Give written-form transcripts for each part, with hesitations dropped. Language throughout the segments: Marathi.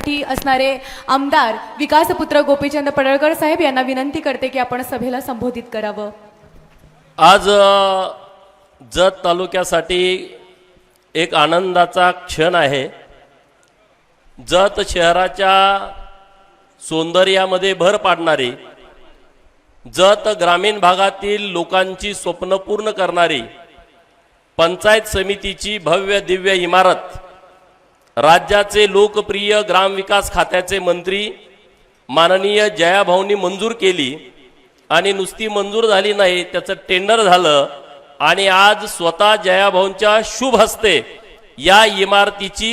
साठी असणारे आमदार विकासपुत्र गोपीचंद पडळकर साहेब यांना विनंती करते की आपण सभेला संबोधित करावं। आज जत तालुक्यासाठी एक आनंदाचा क्षण आहे। जत शहराच्या सौंदर्यामध्ये भर पाडणारी, जत ग्रामीण भागातील लोकांची स्वप्न पूर्ण करणारी पंचायत समितीची भव्य दिव्य इमारत राज्याचे लोकप्रिय ग्रामविकास खात्याचे मंत्री माननीय जयाभाऊंनी मंजूर केली आणि नुसती मंजूर झाली नाही, त्याचं टेंडर झालं आणि आज स्वतः जयाभाऊंच्या शुभ हस्ते या इमारतीची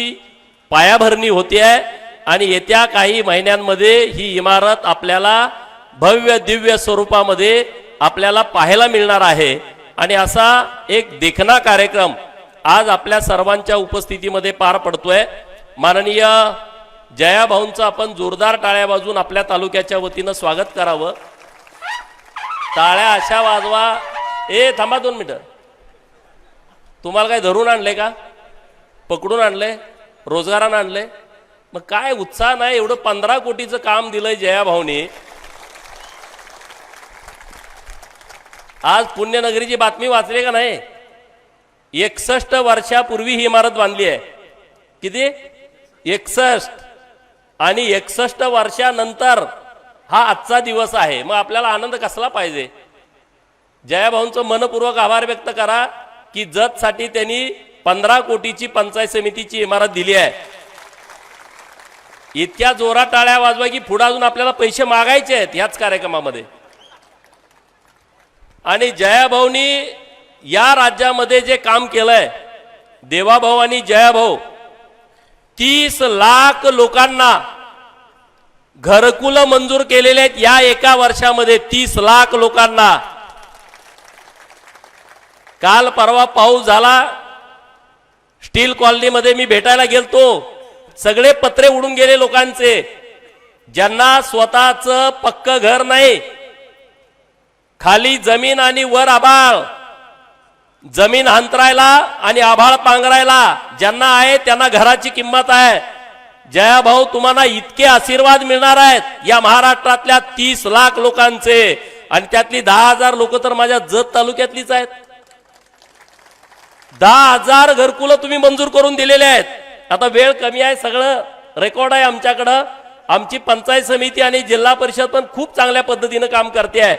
पायाभरणी होते आहे आणि येत्या काही महिन्यांमध्ये ही इमारत आपल्याला भव्य दिव्य स्वरूपामध्ये आपल्याला पाहायला मिळणार आहे। आणि असा एक देखणा कार्यक्रम आज आपल्या सर्वांच्या उपस्थितीमध्ये पार पडतोय। माननीय जयाभाऊंचं आपण जोरदार टाळ्या वाजवून आपल्या तालुक्याच्या वतीनं स्वागत करावं। टाळ्या अशा वाजवा। थांबा 2 मिनिटं। तुम्हाला काय धरून आणले का? पकडून आणले? रोजगारानं आणले? मग काय उत्साह नाही? एवढं 15 कोटीचं काम दिलंय जयाभाऊनी। आज पुण्यनगरीची बातमी वाचली का नाही? 61 वर्षापूर्वी ही इमारत बांधली आहे। किती? 61। आणि 61 वर्षानंतर हा आजचा दिवस आहे। मग आपल्याला आनंद कसला पाहिजे? जयाभाऊंचं मनपूर्वक आभार व्यक्त करा की जत साठी त्यांनी 15 कोटीची पंचायत समितीची इमारत दिली आहे। इतक्या जोरात टाळ्या वाजवा की पुढे अजून आपल्याला पैसे मागायचे आहेत याच कार्यक्रमामध्ये। आणि जयाभाऊंनी या राज्यामध्ये जे काम केलंय, देवाभाऊ आणि जयाभाऊ 30 लाख लोकांना घरकुल मंजूर केलेले आहेत या एका वर्षामध्ये। 30 लाख लोकांना। काल परवा पाऊस झाला, स्टील कॉलनीमध्ये मी भेटायला गेलतो, सगळे पत्रे उडून गेले लोकांचे। ज्यांना स्वतःचं पक्क घर नाही, खाली जमीन आणि वर आभाळ, जमीन हंतरायला आणि आभाळ पांघरायला ज्यांना आहे त्यांना घराची किंमत आहे। जयाभाऊ तुम्हाला इतके आशीर्वाद मिळणार आहेत या महाराष्ट्रातल्या 30 लाख लोकांचे, आणि त्यातली 10,000 लोक तर माझ्या जत तालुक्यातलीच आहेत। 10,000 घरकुलं तुम्ही मंजूर करून दिलेले आहेत। आता वेळ कमी आहे, सगळं रेकॉर्ड आहे आमच्याकडं। आमची पंचायत समिती आणि जिल्हा परिषद पण खूप चांगल्या पद्धतीनं काम करते आहे।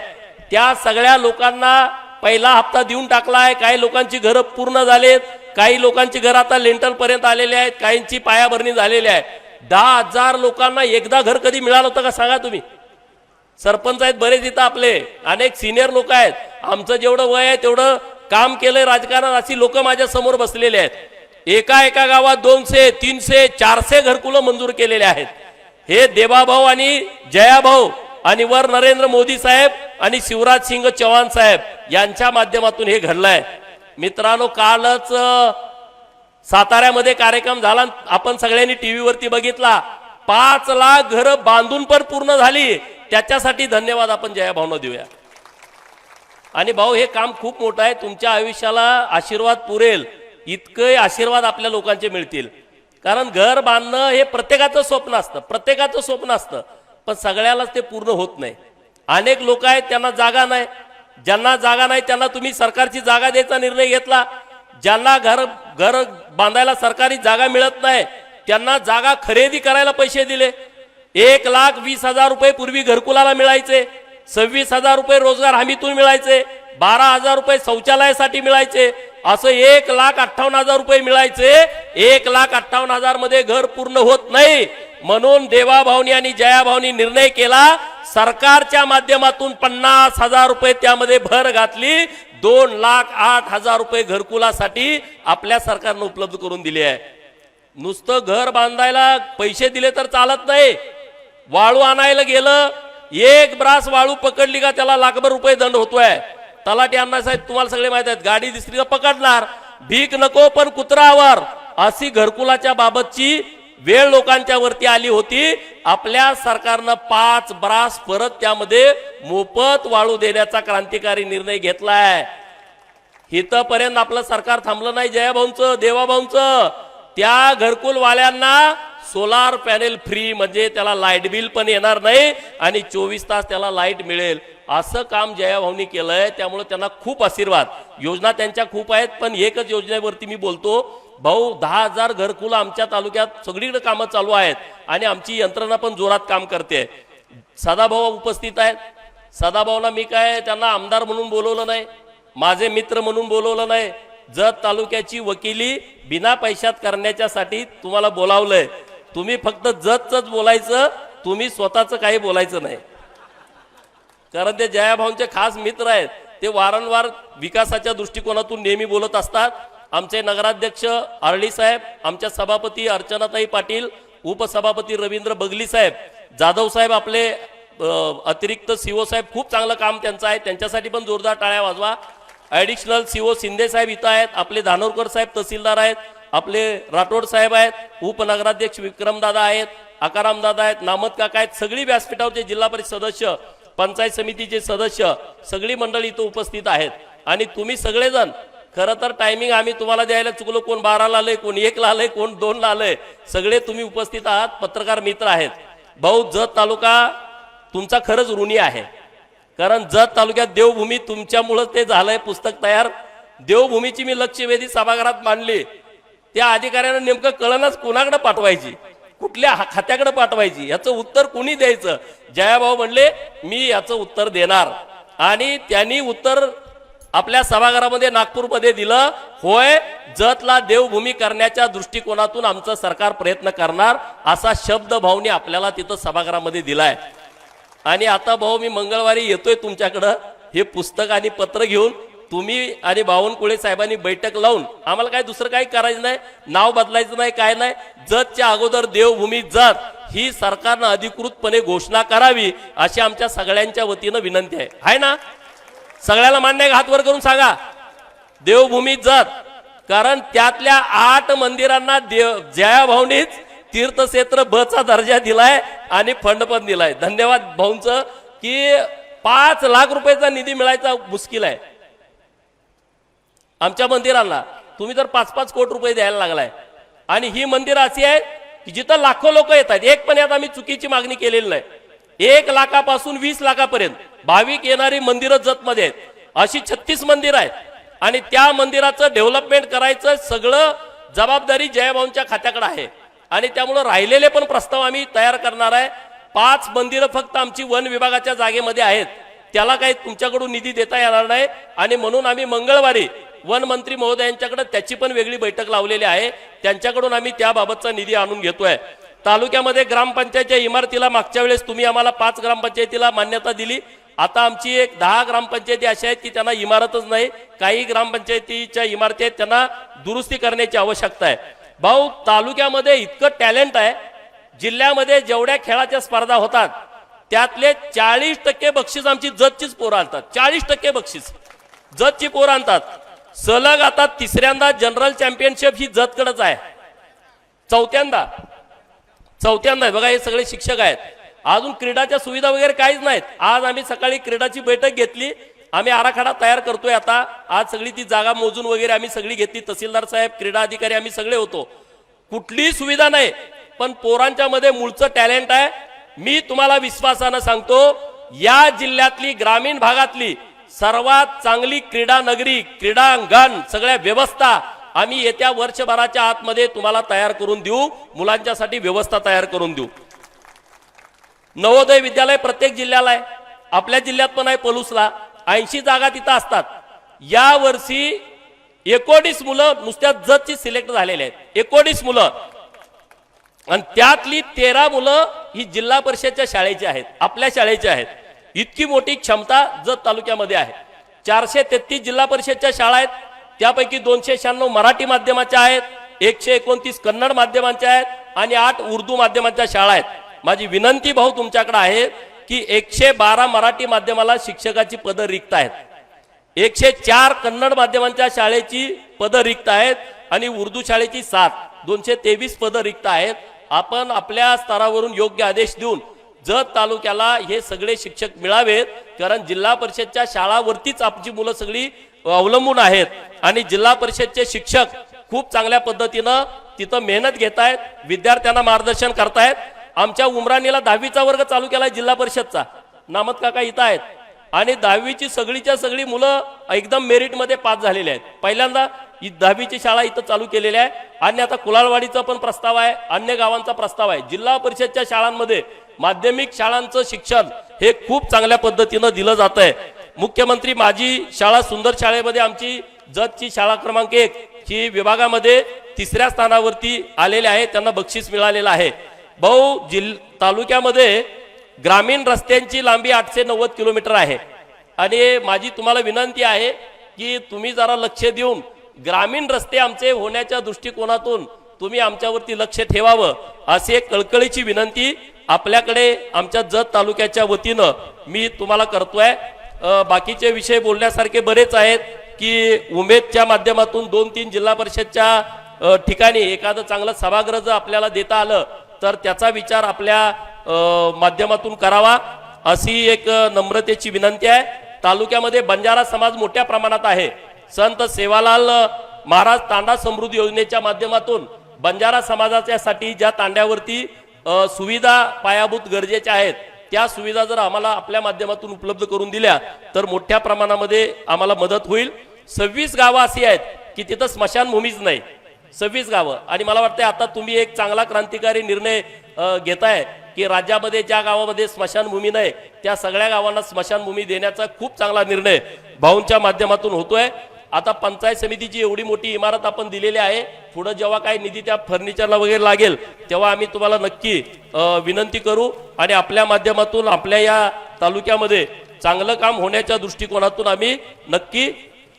त्या सगळ्या लोकांना पहिला हप्ता देऊन टाकलाय। काही लोकांची घरं पूर्ण झालेत, काही लोकांची घरं आता लेंटल पर्यंत आलेले आहेत, काहींची पायाभरणी झालेली आहे। 10,000 लोकांना एकदा घर कधी मिळालं होतं का सांगा तुम्ही? सरपंच आहेत बरेच इथं, आपले अनेक सिनियर लोक आहेत। आमचं जेवढं वय आहे तेवढं काम केलंय राजकारणात, अशी लोक माझ्या समोर बसलेले आहेत। एका गावात 200, 300, 400 घरकुलं मंजूर केलेले आहेत। हे देवाभाऊ आणि जयाभाऊ आणि वर नरेंद्र मोदी साहेब आणि शिवराज सिंग चौहान साहेब यांच्या माध्यमातून हे घडलंय। मित्रांनो, कालच साताऱ्यामध्ये कार्यक्रम झाला, आपण सगळ्यांनी टीव्हीवरती बघितला। 5 लाख घरं बांधून पण पूर्ण झाली। त्याच्यासाठी धन्यवाद आपण जयाभाऊंना देऊया। आणि भाऊ, हे काम खूप मोठं आहे। तुमच्या आयुष्याला आशीर्वाद पुरेल इतके आशीर्वाद आपल्या लोकांचे मिळतील। कारण घर बांधणं हे प्रत्येकाचं स्वप्न असतं, प्रत्येकाचं स्वप्न असतं, पण सगळ्यालाच ते पूर्ण होत नाही। अनेक लोक आहेत त्यांना जागा नाही, ज्यांना जागा नाही त्यांना तुम्ही सरकारची जागा द्यायचा निर्णय घेतला। ज्यांना घर बांधायला सरकारी जागा मिळत नाही त्यांना जागा खरेदी करायला पैसे दिले। 1,20,000 रुपये पूर्वी घरकुलाला मिळायचे, 26,000 रुपये रोजगार हमीतून मिळायचे, 12,000 रुपये शौचालयासाठी मिळायचे, असं 1,58,000 रुपये मिळायचे। 1,58,000 मध्ये घर पूर्ण होत नाही। म्हणून देवाभाऊनी आणि जयाभाऊनी निर्णय केला, सरकारच्या माध्यमातून 50,000 रुपये त्यामध्ये भर घातली। 2,08,000 रुपये घरकुलासाठी आपल्या सरकारनं उपलब्ध करून दिले आहे। नुसतं घर बांधायला पैसे दिले तर चालत नाही। वाळू आणायला गेलं, एक ब्रास वाळू पकडली का त्याला लाखभर रुपये दंड होतोय। तलाठी अण्णासाहेब तुम्हाला सगळे माहित आहेत, गाडी दिसली तर पकडणार, भीक नको पण कुत्रावर, अशी घरकुलाच्या बाबतची वेळ लोकांच्या वरती आली होती। आपल्या सरकारनं 5 ब्रास परत त्यामध्ये मोफत वाळू देण्याचा क्रांतिकारी निर्णय घेतलाय। इथपर्यंत आपलं सरकार थांबलं नाही जयाभाऊंचं, देवाभाऊंचं। त्या घरकुल वाल्यांना सोलार पॅनेल फ्री, म्हणजे त्याला लाईट बिल पण येणार नाही आणि 24 तास त्याला लाईट मिळेल, असं काम जयाभाऊनी केलंय. त्यामुळे त्यांना खूप आशीर्वाद. योजना त्यांच्या खूप आहेत, पण एकच योजनेवरती मी बोलतो. भाऊ 10,000 घरकुलं आमच्या तालुक्यात सगळीकडे कामं चालू आहेत आणि आमची यंत्रणा पण जोरात काम करते. सदाभाऊ उपस्थित आहेत. सदाभाऊला मी काय त्यांना आमदार म्हणून बोलवलं नाही, माझे मित्र म्हणून बोलवलं नाही. जत तालुक्याची वकिली बिना पैशात करण्याच्यासाठी तुम्हाला बोलावलंय. तुम्ही फक्त जतच बोलायचं, तुम्ही स्वतःचं काही बोलायचं नाही. कारण ते जयाभाऊंचे खास मित्र आहेत. ते वारंवार विकासाच्या दृष्टिकोनातून नेहमी बोलत असतात. आमचे नगराध्यक्ष आरडी साहेब, आमच्या सभापती अर्चनाताई पाटील, उपसभापती रवींद्र बगली साहेब, जाधव साहेब आपले अतिरिक्त सीओ साहेब, खूप चांगलं काम त्यांचं आहे. त्यांच्यासाठी पण जोरदार टाळ्या वाजवा. ॲडिशनल सीओ शिंदे साहेब इथं आहेत. आपले धानोरकर साहेब तहसीलदार आहेत. आपले राठोड साहेब आहेत. उपनगराध्यक्ष विक्रमदादा आहेत. आकाराम दादा आहेत. नामत काका आहेत. सगळी व्यासपीठावरचे जिल्हा परिषद सदस्य, पंचायत समितीचे सदस्य, सगळी मंडळी इथं उपस्थित आहेत. आणि तुम्ही सगळेजण, खरं तर टायमिंग आम्ही तुम्हाला द्यायला चुकलो. कोण 12ला आलंय, कोण 1ला आलंय, कोण 2ला आलंय. सगळे तुम्ही उपस्थित आहात, पत्रकार मित्र आहेत. भाऊ जत तालुका तुमचा खरंच ऋणी आहे. कारण जत तालुक्यात देवभूमी तुमच्यामुळं ते झालंय. पुस्तक तयार देवभूमीची मी लक्षवेधी सभागृहात मांडली. त्या अधिकाऱ्यांना नेमकं कळणच कोणाकडे पाठवायची, कुठल्या खात्याकडे पाठवायची, याचं उत्तर कोणी द्यायचं. जयाभाऊ म्हणले मी याचं उत्तर देणार. आणि त्यांनी उत्तर आपल्या सभागृहामध्ये नागपूरमध्ये दिलं. होय, जतला देवभूमी करण्याच्या दृष्टिकोनातून आमचं सरकार प्रयत्न करणार, असा शब्द भाऊनी आपल्याला तिथं सभागृहामध्ये दिलाय. आणि आता भाऊ मी मंगळवारी येतोय तुमच्याकडं हे पुस्तक आणि पत्र घेऊन. तुम्ही आणि बावनकुळे साहेबांनी बैठक लावून, आम्हाला काय दुसरं काही करायचं नाही, नाव बदलायचं नाही, काय नाही. जतच्या अगोदर देवभूमी जत ही सरकारनं अधिकृतपणे घोषणा करावी, अशी आमच्या सगळ्यांच्या वतीनं विनंती आहे. आहे ना? सगळ्याला मान्य आहे? हात वर करून सांगा देवभूमी जत. कारण त्यातल्या 8 मंदिरांना जयाभाऊनीच तीर्थक्षेत्र बचा दर्जा दिलाय आणि फंड पण दिलाय. धन्यवाद भाऊंचं की 5 लाख रुपयाचा निधी मिळायचा मुश्किल आहे आमच्या मंदिरांना. तुम्ही तर 5-5 कोटी रुपये द्यायला लागलाय. आणि ही मंदिरं अशी आहेत की जिथं लाखो लोक येतात. एक पण यात आम्ही चुकीची मागणी केलेली नाही. 1 लाखापासून 20 लाखापर्यंत भाविक येणारी मंदिरं जतमध्ये आहेत. अशी 36 मंदिरं आहेत. आणि त्या मंदिराचं डेव्हलपमेंट करायचं सगळं जबाबदारी जयभाऊंच्या खात्याकडे आहे. आणि त्यामुळे राहिलेले पण प्रस्ताव आम्ही तयार करणार आहे. 5 मंदिरं फक्त आमची वन विभागाच्या जागेमध्ये आहेत. त्याला काही तुमच्याकडून निधी देता येणार नाही. आणि म्हणून आम्ही मंगळवारी वन मंत्री महोदयांच्याकडे त्याची पण वेगळी बैठक लावलेली आहे. त्यांच्याकडून आम्ही त्याबाबतचा निधी आणून घेतोय. तालुक्यामध्ये ग्रामपंचायतच्या इमारतीला मागच्या वेळेस तुम्ही आम्हाला 5 ग्रामपंचायतीला मान्यता दिली. आता आमची एक 10 ग्रामपंचायती अशा आहेत की त्यांना इमारतच नाही. काही ग्रामपंचायतीच्या इमारती आहेत, त्यांना दुरुस्ती करण्याची आवश्यकता आहे. भाऊ तालुक्यामध्ये इतकं टॅलेंट आहे. जिल्ह्यामध्ये जेवढ्या खेळाच्या स्पर्धा होतात त्यातले 40% बक्षीस आमची जतचीच पोरं आणतात. 40% बक्षीस जतची पोरं आणतात. सलग आता 3ऱ्यांदा जनरल चॅम्पियनशिप ही जतकडेच आहे. चौथ्यांदा बघा. हे सगळे शिक्षक आहेत. अजून क्रीडाच्या सुविधा वगैरे काहीच नाहीत. आज आम्ही सकाळी क्रीडाची बैठक घेतली. आम्ही आराखडा तयार करतोय. आता आज सगळी ती जागा मोजून वगैरे आम्ही सगळी घेतली. तहसीलदार साहेब, क्रीडा अधिकारी आम्ही सगळे होतो. कुठलीही सुविधा नाही, पण पोरांच्या मध्ये मूळचं टॅलेंट आहे. मी तुम्हाला विश्वासानं सांगतो, या जिल्ह्यातली ग्रामीण भागातली सर्वात चांगली क्रीडा नगरी, क्रीडांगण, सगळ्या व्यवस्था आम्ही येत्या वर्षभराच्या आतमध्ये तुम्हाला तयार करून देऊ. मुलांच्यासाठी व्यवस्था तयार करून देऊ. नवोदय विद्यालय प्रत्येक जिल्ह्याला आहे. आपल्या जिल्ह्यात पण आहे. पलूसला 80 जागा तिथं असतात. या वर्षी 19 मुलं नुसत्या जतची सिलेक्ट झालेले आहेत. 19 मुलं. आणि त्यातली 13 मुलं ही जिल्हा परिषदच्या शाळेची आहेत, आपल्या शाळेची आहेत. इतकी मोठी क्षमता जत तालुक्यामध्ये आहे. 433 जिल्हा परिषदच्या शाळा आहेत. त्यापैकी 296 मराठी माध्यमाच्या आहेत, 129 कन्नड माध्यमांच्या आहेत आणि 8 उर्दू माध्यमांच्या शाळा आहेत. माझी विनंती भाऊ तुमच्याकडे आहे की 112 मराठी माध्यमाला शिक्षकाची पदं रिक्त आहेत. 104 कन्नड माध्यमांच्या शाळेची पदं रिक्त आहेत आणि उर्दू शाळेची 7, 223 पदं रिक्त आहेत. आपण आपल्या स्तरावरून योग्य आदेश देऊन जत तालुक्याला हे सगळे शिक्षक मिळावेत. कारण जिल्हा परिषदच्या शाळावरतीच आमची मुलं सगळी अवलंबून आहेत. आणि जिल्हा परिषदचे शिक्षक खूप चांगल्या पद्धतीनं तिथं मेहनत घेतायत, विद्यार्थ्यांना मार्गदर्शन करतायत. आमच्या उमराणीला 10वीचा वर्ग चालू केलाय जिल्हा परिषदचा, नामत काका इथं आहेत, आणि 10वीची सगळीच्या सगळी मुलं एकदम मेरिटमध्ये पास झालेली आहेत. पहिल्यांदा 10वीची शाळा इथं चालू केलेली आहे. आणि आता कुलालवाडीचा पण प्रस्ताव आहे, अन्य गावांचा प्रस्ताव आहे. जिल्हा परिषदच्या शाळांमध्ये माध्यमिक शाळांचं शिक्षण हे खूप चांगल्या पद्धतीनं दिलं जात आहे. मुख्यमंत्री माझी शाळा सुंदर शाळेमध्ये आमची जतची शाळा क्रमांक 1 ही विभागामध्ये 3ऱ्या स्थानावरती आलेले आहे, त्यांना बक्षीस मिळालेलं आहे. भाऊ तालुक्यामध्ये ग्रामीण रस्त्यांची लांबी 890 किलोमीटर आहे. आणि माझी तुम्हाला विनंती आहे की तुम्ही जरा लक्ष देऊन ग्रामीण रस्ते आमचे होण्याच्या दृष्टिकोनातून तुम्ही आमच्यावरती लक्ष ठेवावं, अशी एक कळकळीची विनंती आपल्याकडे आमच्या जत तालुक्याच्या वतीनं मी तुम्हाला करतोय. बाकीचे विषय बोलण्यासारखे बरेच आहेत की उमेदच्या माध्यमातून 2-3 जिल्हा परिषदच्या ठिकाणी एखादं चांगलं सभागृह जर आपल्याला देता आलं तर त्याचा विचार आपल्या माध्यमातून करावा, अशी एक नम्रतेची विनंती आहे. तालुक्यामध्ये बंजारा समाज मोठ्या प्रमाणात आहे. संत सेवालाल महाराज तांडा समृद्धी योजनेच्या माध्यमातून बंजारा समाजाच्यासाठी ज्या तांड्यावरती सुविधा पायाभूत गरजेच्या आहेत त्या सुविधा जर आम्हाला आपल्या माध्यमातून उपलब्ध करून दिल्या तर मोठ्या प्रमाणामध्ये आम्हाला मदत होईल. 26 गावं अशी आहेत की तिथं स्मशानभूमीच नाही, 26 गावं. आणि मला वाटतं आता तुम्ही एक चांगला क्रांतिकारी निर्णय घेताय की राज्यामध्ये ज्या गावामध्ये स्मशानभूमी नाही त्या सगळ्या गावांना स्मशानभूमी देण्याचा खूप चांगला निर्णय भाऊंच्या माध्यमातून होतोय. आता पंचायत समितीची एवढी मोठी इमारत आपण दिलेली आहे, पुढे जेव्हा काही निधी त्या फर्निचरला वगैरे लागेल तेव्हा आम्ही तुम्हाला नक्की विनंती करू आणि आपल्या माध्यमातून आपल्या या तालुक्यामध्ये चांगलं काम होण्याच्या दृष्टिकोनातून आम्ही नक्की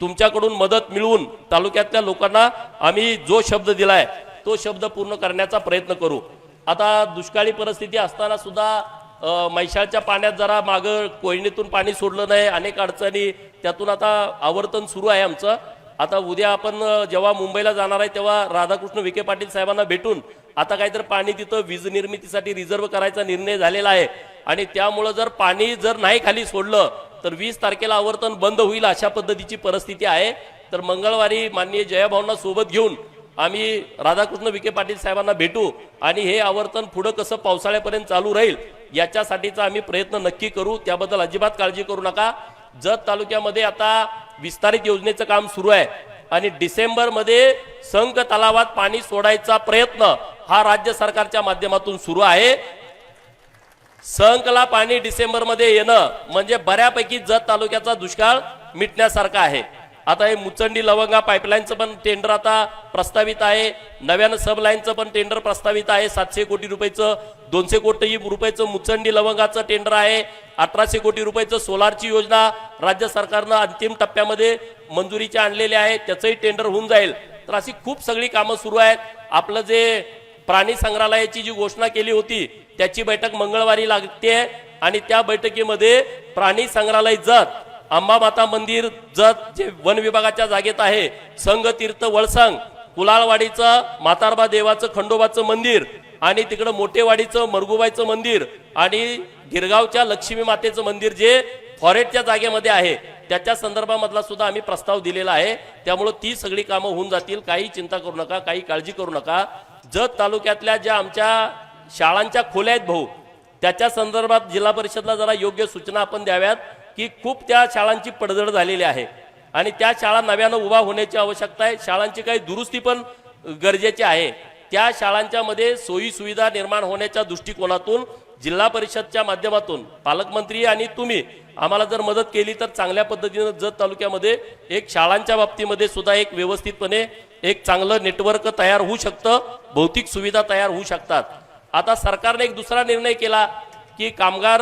तुमच्याकडून मदत मिळवून तालुक्यातल्या लोकांना आम्ही जो शब्द दिलाय तो शब्द पूर्ण करण्याचा प्रयत्न करू. आता दुष्काळी परिस्थिती असताना सुद्धा मैशाळच्या पाण्यात जरा मागं कोयनेतून पाणी सोडलं नाही, अनेक अडचणी, त्यातून आता आवर्तन सुरू आहे आमचं. आता उद्या आपण जेव्हा मुंबईला जाणार आहे तेव्हा राधाकृष्ण विखे पाटील साहेबांना भेटून आता काहीतरी पाणी तिथं वीज निर्मितीसाठी रिझर्व्ह करायचा निर्णय झालेला आहे. आणि त्यामुळं जर पाणी जर नाही खाली सोडलं तर 20 तारखेला आवर्तन बंद होईल, अशा पद्धतीची परिस्थिती आहे. तर मंगळवारी माननीय जयाभाऊंना सोबत घेऊन आम्ही राधाकृष्ण विखे पाटील साहेबांना भेटू आणि हे आवर्तन पुढं कसं पावसाळ्यापर्यंत चालू राहील याच्यासाठीचा आम्ही प्रयत्न नक्की करू, त्याबद्दल अजिबात काळजी करू नका. जत तालुक्यामध्ये आता विस्तारित योजनेचं काम सुरू आहे आणि डिसेंबरमध्ये संक तलावात पाणी सोडायचा प्रयत्न हा राज्य सरकारच्या माध्यमातून सुरू आहे. संकला पाणी डिसेंबरमध्ये येणं म्हणजे बऱ्यापैकी जत तालुक्याचा दुष्काळ मिटण्यासारखा आहे. आता हे मुचंडी लवंगा पाईपलाईनचं पण टेंडर आता प्रस्तावित आहे, नव्यानं सब लाईनचं पण टेंडर प्रस्तावित आहे. 700 कोटी रुपयाचं, 200 कोटी रुपयाचं मुचंडी लवंगाचं टेंडर आहे. 1800 कोटी रुपयाचं सोलारची योजना राज्य सरकारनं अंतिम टप्प्यामध्ये मंजुरीचे आणलेले आहे, त्याचंही टेंडर होऊन जाईल. तर अशी खूप सगळी कामं सुरू आहेत. आपलं जे प्राणी संग्रहालयाची जी घोषणा केली होती त्याची बैठक मंगळवारी लागते आणि त्या बैठकीमध्ये प्राणी संग्रहालय जत, अंबा माता मंदिर जत जे वन विभागाच्या जागेत आहे, संघ तीर्थ वळसंग, कुलाळवाडीचं म्हातारबा देवाचं खंडोबाचं मंदिर आणि तिकडं मोठेवाडीचं मरगुबाईचं मंदिर आणि गिरगावच्या लक्ष्मी मातेचं मंदिर जे फॉरेस्टच्या जागेमध्ये आहे त्याच्या संदर्भामधला सुद्धा आम्ही प्रस्ताव दिलेला आहे. त्यामुळे ती सगळी कामं होऊन जातील, काही चिंता करू नका, काही काळजी करू नका. जत तालुक्यातल्या ज्या आमच्या शाळांच्या खोल्या आहेत भाऊ, त्याच्या संदर्भात जिल्हा परिषदला जरा योग्य सूचना आपण द्याव्यात की खूप त्या शाळांची पडझड झालेली आहे आणि त्या शाळा नव्यानं उभा होण्याची आवश्यकता आहे. शाळांची काही दुरुस्ती पण गरजेची आहे. त्या शाळांच्या मध्ये सोयी सुविधा निर्माण होण्याच्या दृष्टिकोनातून जिल्हा परिषदच्या माध्यमातून पालकमंत्री आणि तुम्ही आम्हाला जर मदत केली तर चांगल्या पद्धतीने जत तालुक्यामध्ये एक शाळांच्या बाबतीमध्ये सुद्धा एक व्यवस्थितपणे एक चांगलं नेटवर्क तयार होऊ शकतं, भौतिक सुविधा तयार होऊ शकतात. आता सरकारने एक दुसरा निर्णय केला की कामगार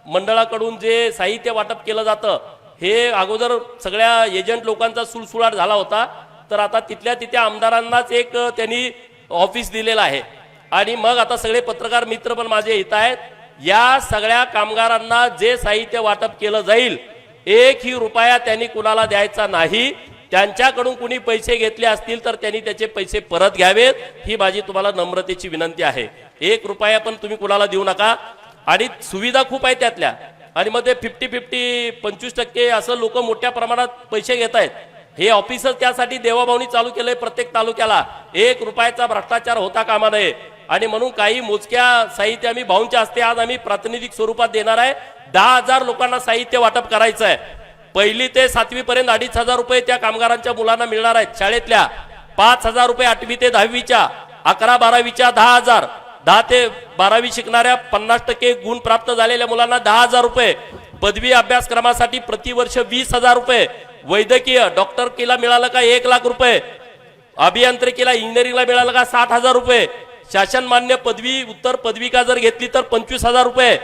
मंडळाकडून जे साहित्य वाटप केलं जातं हे अगोदर सगळ्या एजंट लोकांचा सुळसुळाट झाला होता, तर आता तिथल्या तिथल्या आमदारांनाच एक त्यांनी ऑफिस दिलेलं आहे आणि मग आता सगळे पत्रकार मित्र पण माझे येत आहेत. या सगळ्या कामगारांना जे साहित्य वाटप केलं जाईल 1ही रुपया त्यांनी कुणाला द्यायचा नाही. त्यांच्याकडून कुणी पैसे घेतले असतील तर त्यांनी त्याचे पैसे परत घ्यावेत, ही माझी तुम्हाला नम्रतेची विनंती आहे. 1 रुपया पण तुम्ही कुणाला देऊ नका. आणि सुविधा खूप आहे त्यातल्या आणि मग ते 50-50 25% असं लोक मोठ्या प्रमाणात पैसे घेत आहेत. हे ऑफिसच त्यासाठी देवाभाऊनी चालू केलंय. प्रत्येक तालुक्याला 1 रुपयाचा भ्रष्टाचार होता कामा नये. आणि म्हणून काही मोजक्या साहित्य आम्ही भाऊंच्या हस्ते आज आम्ही प्रातिनिधिक स्वरूपात देणार आहे. 10,000 लोकांना साहित्य वाटप करायचं आहे. 1ली ते 7वी पर्यंत 2,500 रुपये त्या कामगारांच्या मुलांना मिळणार आहेत शाळेतल्या. 5,000 रुपये 8वी ते 10वीच्या, 11-12वीच्या 10,000, 10 ते 12वी शिकणाऱ्या 50% गुण प्राप्त झालेल्या मुलांना 10,000 रुपये. पदवी अभ्यासक्रमासाठी प्रतिवर्ष 20,000 रुपये. वैद्यकीय डॉक्टरकीला मिळालं का 1 लाख रुपये. अभियांत्रिकीला इंजिनिअरिंगला मिळालं का 60,000 रुपये. शासन मान्य पदवी उत्तर पदविका जर घेतली तर 25,000 रुपये.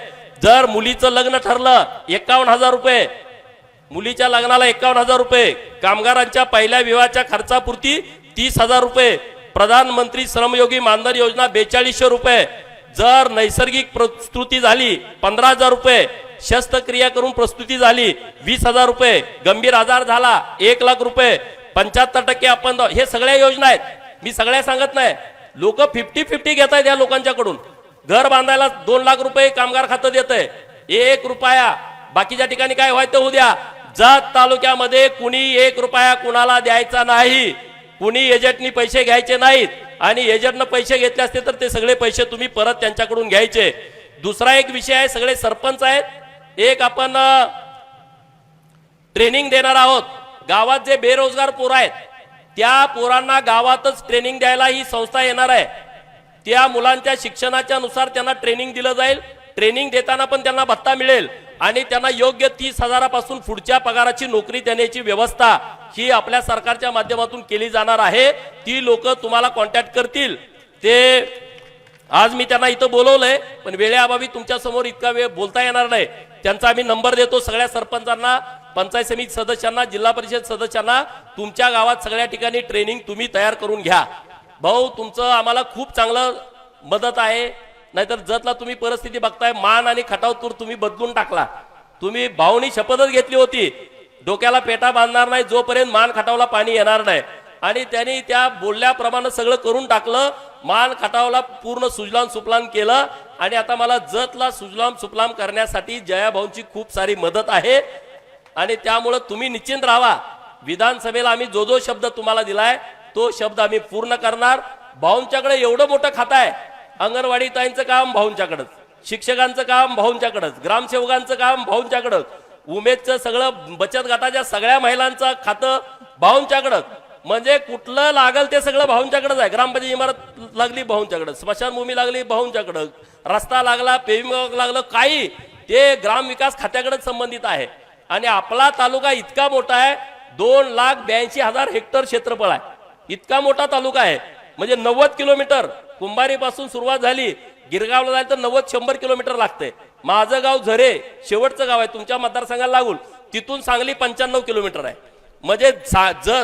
जर मुलीचं लग्न ठरलं 51,000 रुपये. मुलीच्या लग्नाला 51,000 रुपये. कामगारांच्या पहिल्या विवाहाच्या खर्चापुरती 30,000 रुपये. प्रधानमंत्री श्रमयोगी मानधन योजना 4200 रुपये. जर नैसर्गिक प्रस्तुती झाली 15,000 रुपये. शस्त्रक्रिया करून प्रस्तुती झाली 20,000 रुपये. गंभीर आजार झाला 1 लाख रुपये. 75% आपण हे सगळ्या योजना आहेत. मी सगळ्या सांगत नाही. लोक 50-50 घेत आहेत या लोकांच्याकडून. घर बांधायला 2 लाख रुपये कामगार खातं देत आहे. 1 रुपया. बाकीच्या ठिकाणी काय व्हायचं होऊ द्या. जत तालुक्यामध्ये कुणी 1 रुपया कुणाला द्यायचा नाही. कुणी एजंटनी पैसे घ्यायचे नाहीत. आणि एजंटनं पैसे घेतले असते तर ते सगळे पैसे तुम्ही परत त्यांच्याकडून घ्यायचे. दुसरा एक विषय आहे. सगळे सरपंच आहेत. एक आपण ट्रेनिंग देणार आहोत. गावात जे बेरोजगार पोरं आहेत त्या पोरांना गावातच ट्रेनिंग द्यायला ही संस्था येणार आहे. त्या मुलांच्या शिक्षणाच्या नुसार त्यांना ट्रेनिंग दिलं जाईल. ट्रेनिंग देताना पण त्यांना भत्ता मिळेल आणि त्यांना योग्य 30,000पासून पुढच्या पगाराची नोकरी देण्याची व्यवस्था ही आपल्या सरकारच्या माध्यमातून केली जाणार आहे. ती लोक तुम्हाला कॉन्टॅक्ट करतील. ते आज मी त्यांना इथं बोलवलंय पण वेळेअभावी तुमच्या समोर इतका वेळ बोलता येणार नाही. त्यांचा आम्ही नंबर देतो सगळ्या सरपंचांना, पंचायत समिती सदस्यांना, जिल्हा परिषद सदस्यांना. तुमच्या गावात सगळ्या ठिकाणी ट्रेनिंग तुम्ही तयार करून घ्या. भाऊ तुमचं आम्हाला खूप चांगलं मदत आहे. नाहीतर जतला तुम्ही परिस्थिती बघताय. मान आणि खटाव तूर तुम्ही बदलून टाकला. तुम्ही भाऊनी शपथच घेतली होती डोक्याला पेटा बांधणार नाही जोपर्यंत मान खटावला पाणी येणार नाही. आणि त्यांनी त्या बोलल्याप्रमाणे सगळं करून टाकलं. मान खटावला पूर्ण सुजलाम सुफलाम केलं. आणि आता मला जतला सुजलाम सुफलाम करण्यासाठी जयाभाऊंची खूप सारी मदत आहे. आणि त्यामुळे तुम्ही निश्चिंत राहा. विधानसभेला आम्ही जो जो शब्द तुम्हाला दिलाय तो शब्द आम्ही पूर्ण करणार. भाऊंच्याकडे एवढं मोठं खातं आहे. अंगणवाडी ताईंचं काम भाऊंच्याकडंच, शिक्षकांचं काम भाऊंच्याकडंच, ग्रामसेवकांचं काम भाऊंच्याकडंच, उमेदचं सगळं बचत गटाच्या सगळ्या महिलांचं खातं भाऊंच्याकडंच. म्हणजे कुठलं लागल ते सगळं भाऊंच्याकडेच आहे. ग्रामपंचायत इमारत लागली भाऊंच्याकडं, स्मशानभूमी लागली भाऊंच्याकडं, रस्ता लागला, पेविंग लागलं, काही ते ग्रामविकास खात्याकडेच संबंधित आहे. आणि आपला तालुका इतका मोठा आहे. 2,82,000 हेक्टर क्षेत्रफळ आहे. इतका मोठा तालुका आहे. म्हणजे 90 किलोमीटर कुंभारी पासून सुरुवात झाली गिरगावला जायला तर 90-100 किलोमीटर लागते. माझं गाव झरे शेवटचं गाव आहे तुमच्या मतदारसंघाला लागून. तिथून सांगली 95 किलोमीटर आहे. म्हणजे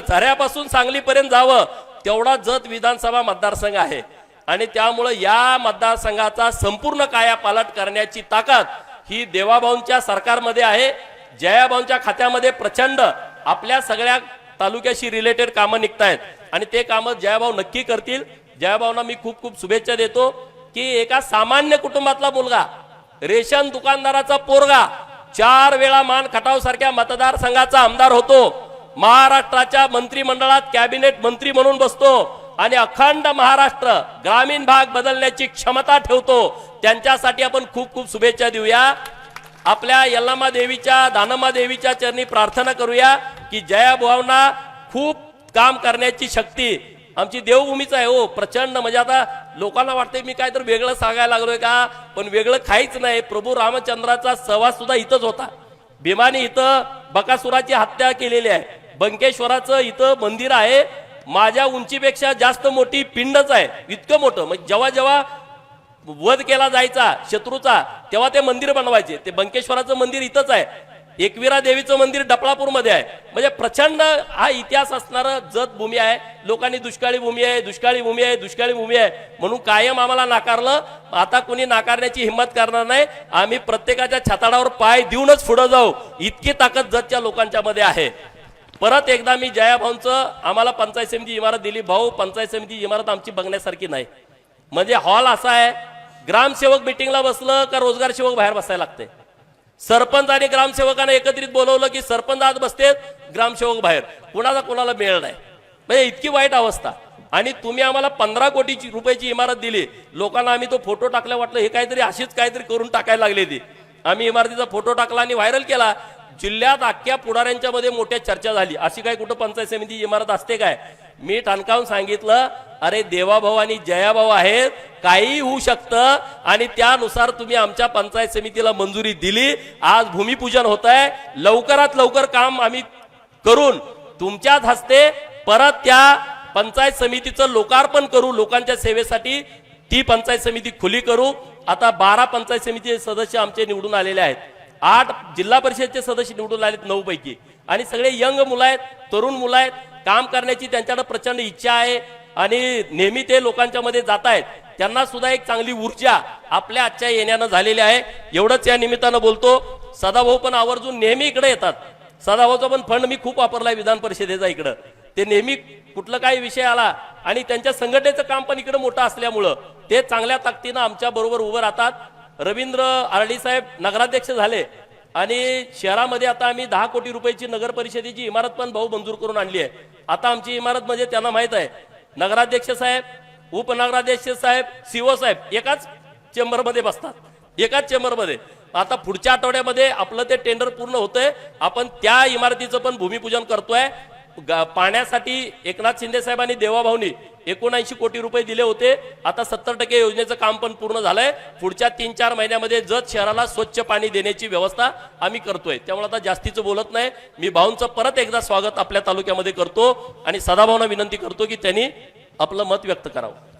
झऱ्यापासून सांगलीपर्यंत जावं तेवढा जत विधानसभा मतदारसंघ आहे. आणि त्यामुळे या मतदारसंघाचा संपूर्ण कायापालट करण्याची ताकद ही देवाभाऊंच्या सरकारमध्ये आहे. जयाभाऊंच्या खात्यामध्ये प्रचंड आपल्या सगळ्या तालुक्याशी रिलेटेड कामं निघतायत आणि ते कामं जयाभाऊ नक्की करतील. जयाभाऊंना मी खूप खूप शुभेच्छा देतो की एका सामान्य कुटुंबातला मुलगा, रेशन दुकानदाराचा पोरगा 4 वेळा मान खटाव सारख्या मतदारसंघाचा आमदार होतो. महाराष्ट्राच्या मंत्रिमंडळात कॅबिनेट मंत्री म्हणून बसतो आणि अखंड महाराष्ट्र ग्रामीण भाग बदलण्याची क्षमता ठेवतो. त्यांच्यासाठी आपण खूप खूप शुभेच्छा देऊया. आपल्या यल्लामा देवीच्या, दानम्मा देवीच्या चरणी प्रार्थना करूया की जयाभाऊंना खूप काम करण्याची शक्ती आमची देवभूमीच आहे. हो प्रचंड. म्हणजे आता लोकांना वाटतंय मी काय तर वेगळं सांगायला लागलोय का, पण वेगळं काहीच नाही. प्रभू रामचंद्राचा सहवास सुद्धा इथंच होता. भीमाने इथं बकासुराची हत्या केलेली आहे. बंकेश्वराचं इथं मंदिर आहे. माझ्या उंचीपेक्षा जास्त मोठी पिंडच आहे. इतकं मोठं. म्हणजे जेव्हा जेव्हा वध केला जायचा शत्रूचा तेव्हा ते मंदिर बनवायचे. ते बंकेश्वराचं मंदिर इथंच आहे. एकविरा देवीचं मंदिर डपळापूरमध्ये आहे. म्हणजे प्रचंड हा इतिहास असणारं जत भूमी आहे. लोकांनी दुष्काळी भूमी आहे, दुष्काळी भूमी आहे, दुष्काळी भूमी आहे म्हणून कायम आम्हाला नाकारलं. आता कुणी नाकारण्याची हिंमत करणार नाही. आम्ही प्रत्येकाच्या छाताडावर पाय देऊनच पुढे जाऊ. इतकी ताकद जतच्या लोकांच्या मध्ये आहे. परत एकदा मी जयाभाऊंचं, आम्हाला पंचायत समिती इमारत दिली. भाऊ पंचायत समिती इमारत आमची बघण्यासारखी नाही. म्हणजे हॉल असा आहे, ग्रामसेवक मिटिंगला बसलं का रोजगार सेवक बाहेर बसायला लागते. सरपंच आणि ग्रामसेवकांना एकत्रित बोलवलं की सरपंच आत बसते, ग्रामसेवक बाहेर, कुणाचा कुणाला मेळ नाही. म्हणजे इतकी वाईट अवस्था. आणि तुम्ही आम्हाला 15 कोटी रुपयाची इमारत दिली, लोकांना आम्ही तो फोटो टाकला, वाटलं हे काहीतरी अशीच काहीतरी करून टाकायला लागले. ती आम्ही इमारतीचा फोटो टाकला आणि व्हायरल केला. जिल्ह्यात अख्ख्या पुढाऱ्यांच्या मध्ये मोठ्या चर्चा झाली. अशी काय कुठं पंचायत समिती इमारत असते काय? मी ठणकावून सांगितलं, अरे देवाभाऊ आणि जयाभाऊ आहेत, काही होऊ शकतं. आणि त्यानुसार तुम्ही आमच्या पंचायत समितीला मंजुरी दिली. आज भूमिपूजन होत आहे. लवकरात लवकर काम आम्ही करून तुमच्याच हस्ते परत त्या पंचायत समितीचं लोकार्पण करू. लोकांच्या सेवेसाठी ती पंचायत समिती खुली करू. आता 12 पंचायत समिती सदस्य आमचे निवडून आलेले आहेत. 8 जिल्हा परिषदचे सदस्य निवडून आलेत 9 पैकी. आणि सगळे यंग मुलं आहेत, तरुण मुलं आहेत. काम करण्याची त्यांच्याकडे प्रचंड इच्छा आहे आणि नेहमी ते लोकांच्या मध्ये जात आहेत. त्यांना सुद्धा एक चांगली ऊर्जा आपल्या आजच्या येण्यानं झालेली आहे. एवढंच या निमित्तानं बोलतो. सदाभाऊ पण आवर्जून नेहमी इकडे येतात. सदाभाऊचा पण फंड मी खूप वापरलाय विधान परिषदेचा इकडं. ते नेहमी कुठलं काही विषय आला आणि त्यांच्या संघटनेचं काम पण इकडे मोठं असल्यामुळं ते चांगल्या ताकदीनं आमच्या बरोबर उभं राहतात. रवींद्र आरडी साहेब नगराध्यक्ष झाले आणि शहरामध्ये आता आम्ही 10 कोटी रुपयाची नगर परिषदेची इमारत पण भाऊ मंजूर करून आणली आहे. आता आमची इमारत म्हणजे त्यांना माहित आहे, नगराध्यक्ष साहेब, उपनगराध्यक्ष साहेब, सीओ साहेब एकाच चेंबरमध्ये बसतात, एकाच चेंबरमध्ये. आता पुढच्या आठवड्यामध्ये आपलं ते टेंडर पूर्ण होतंय. आपण त्या इमारतीचं पण भूमिपूजन करतोय. पाण्यासाठी एकनाथ शिंदे साहेबांनी देवाभाऊनी 79 कोटी रुपये दिले होते. आता 70% योजनेचं काम पण पूर्ण झालंय. पुढच्या 3-4 महिन्यामध्ये जत शहराला स्वच्छ पाणी देण्याची व्यवस्था आम्ही करतोय. त्यामुळे आता जास्तीचं बोलत नाही. मी भाऊंचं परत एकदा स्वागत आपल्या तालुक्यामध्ये करतो आणि सदाभाऊंना विनंती करतो की त्यांनी आपलं मत व्यक्त करावं.